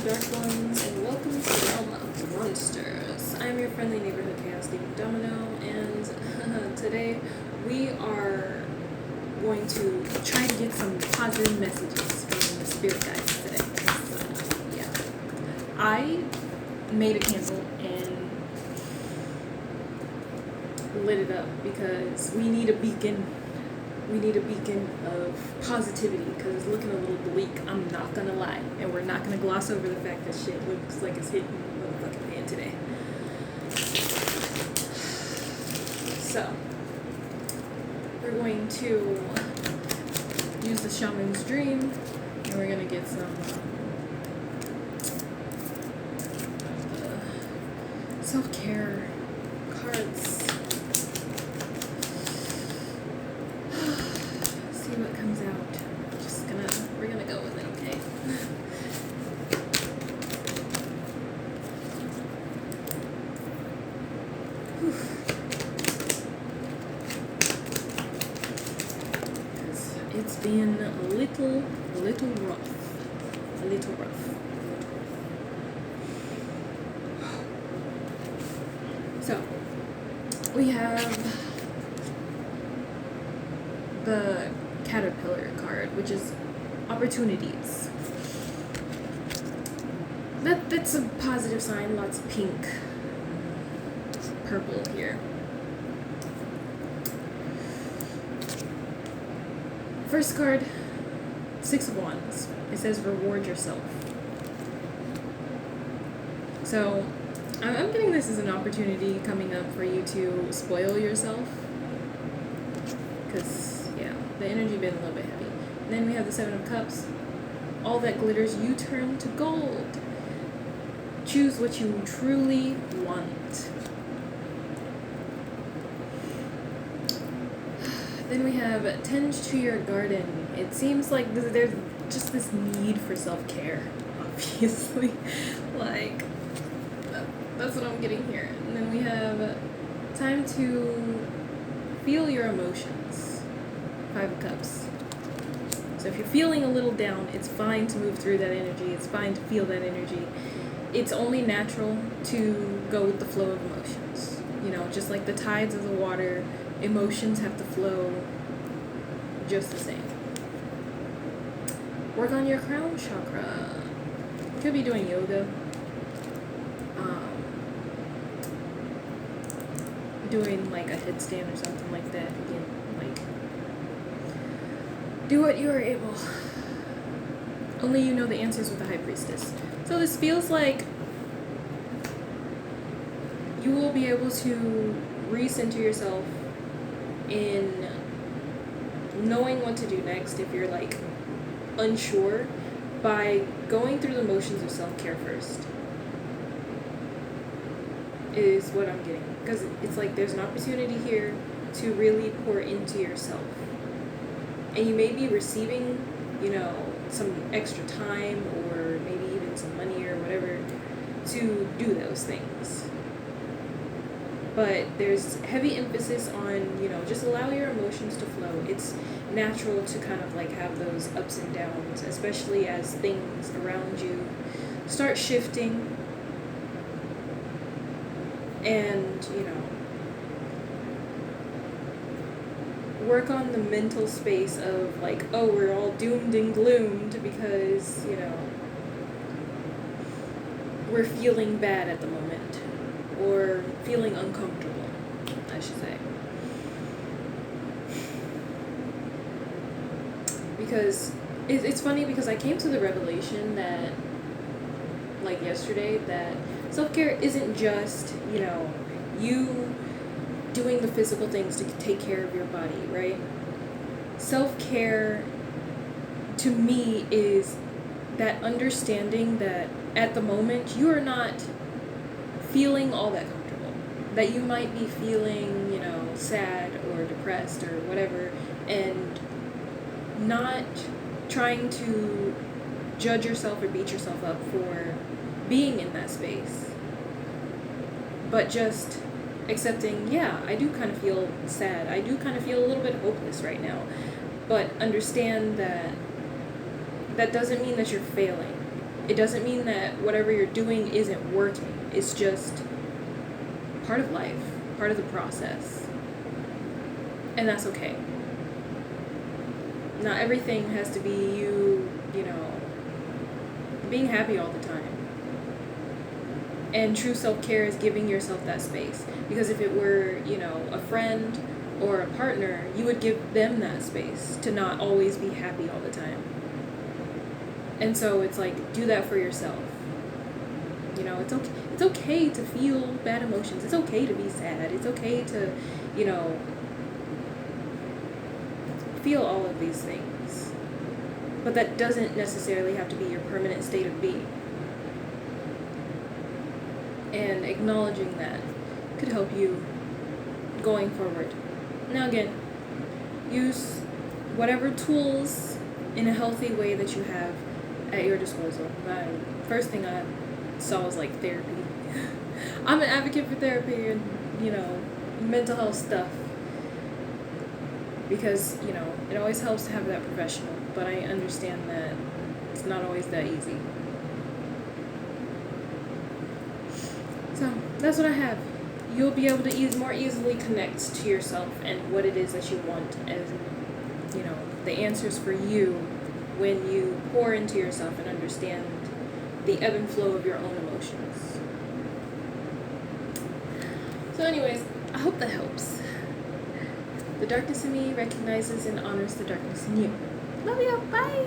Dark Ones, and welcome to the Realm of Monsters. I'm your friendly neighborhood chaos demon Domino, and today we are going to try to get some positive messages from the spirit guides today. I made a candle and lit it up because we need a beacon. We need a beacon of positivity because it's looking a little bleak, I'm not gonna lie. And we're not gonna gloss over the fact that shit looks like it's hitting the motherfucking fan today. So, we're going to use the Shaman's Dream and we're gonna get some self-care cards. See what comes out. We're gonna go with it, okay? It's been a little rough. A little rough. So, we have the Caterpillar card, which is opportunities. That's a positive sign. Lots of pink, purple here. First card, Six of Wands. It says reward yourself. So I'm getting this as an opportunity coming up for you to spoil yourself, because yeah, the energy been a little bit heavy. And then we have the Seven of Cups. All that glitters you turn to gold. Choose what you truly want. Then we have tend to your garden. It seems like there's just this need for self-care, obviously. Like, that's what I'm getting here. And then we have time to feel your emotions. Five of Cups. So if you're feeling a little down, it's fine to move through that energy. It's fine to feel that energy. It's only natural to go with the flow of emotions. You know, just like the tides of the water, emotions have to flow just the same. Work on your crown chakra. You could be doing yoga. Doing like a headstand or something like that. Again, like, do what you are able. Only you know the answers with the High Priestess. So this feels like you will be able to recenter yourself in knowing what to do next if you're like unsure, by going through the motions of self-care first, is what I'm getting. Because it's like there's an opportunity here to really pour into yourself. And you may be receiving, you know, some extra time or maybe even some money or whatever to do those things. But there's heavy emphasis on, you know, just allow your emotions to flow. It's natural to kind of like have those ups and downs, especially as things around you start shifting. And, you know, work on the mental space of like, oh, we're all doomed and gloomed because, you know, we're feeling bad at the moment, or feeling uncomfortable, I should say. Because it's funny because I came to the revelation that, like yesterday, that self-care isn't just, you know, you doing the physical things to take care of your body, right? Self-care, to me, is that understanding that at the moment you are not feeling all that comfortable. That you might be feeling, you know, sad or depressed or whatever, and not trying to judge yourself or beat yourself up for being in that space, but just accepting, yeah, I do kind of feel sad, I do kind of feel a little bit hopeless right now, but understand that that doesn't mean that you're failing. It doesn't mean that whatever you're doing isn't working. It's just part of life, part of the process. And that's okay. Not everything has to be you know, being happy all the time. And true self-care is giving yourself that space. Because if it were, you know, a friend or a partner, you would give them that space to not always be happy all the time. And so it's like, do that for yourself. You know, it's okay to feel bad emotions. It's okay to be sad. It's okay to, you know, feel all of these things. But that doesn't necessarily have to be your permanent state of being. And acknowledging that could help you going forward. Now again, use whatever tools in a healthy way that you have at your disposal. First thing I saw was like therapy. I'm an advocate for therapy and, you know, mental health stuff. Because, you know, it always helps to have that professional. But I understand that it's not always that easy. So, that's what I have. You'll be able to more easily connect to yourself and what it is that you want, and, you know, the answers for you when you pour into yourself and understand the ebb and flow of your own emotions. So anyways, I hope that helps. The darkness in me recognizes and honors the darkness in you. Love you. Bye.